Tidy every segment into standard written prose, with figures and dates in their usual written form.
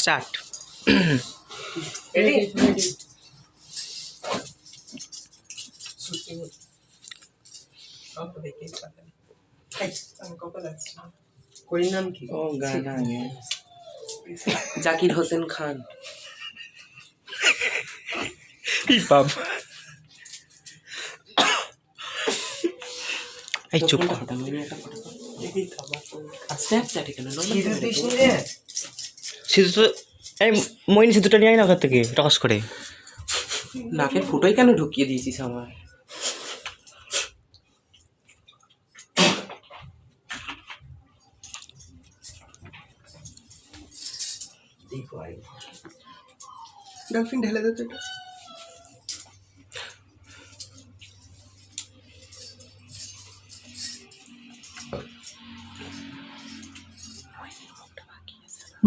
Start. कोई नाम की ও গানা জাকির হোসেন খান। এই চুপ কর। স্ন্যাপচ্যাটে কেন সিধু তো এই মইনি সিধুটা নিয়ে আয় না ওখান থেকে টস করে। নাকের ফুটোই কেন ঢুকিয়ে দিয়েছিস আমার? गर्लफ्रेंड ढेले देते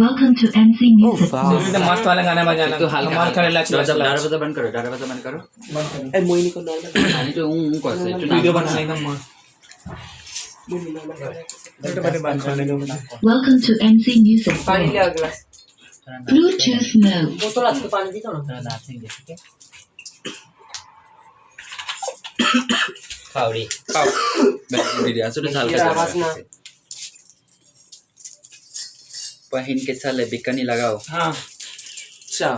Welcome to MC Music. मस्त वाला गाना बजाना तो हल्का कमाल करे लच लच लच। दरवाजा बंद करो, दरवाजा बंद करो। এই মইনি को नॉर्मल पानी तो कैसे वीडियो बनाना एकदम मस्त। Welcome to MC Music. पानी ले आ ग्लास। Bluetooth mode. बोतल आज पानी दी तो ना नाचेंगे, ठीक है? खाओ रे, खाओ। दीदी असुर साल ये आवाज ना। पहन के चले बिकनी लगाओ। हाँ চা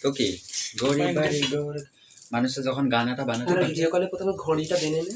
তো কি গরিব বাড়ি গরিব মানুষে যখন গানাটা বানাতে তোরা পারছে ভিডিও কলে প্রথমে ঘড়িটা বেনে নে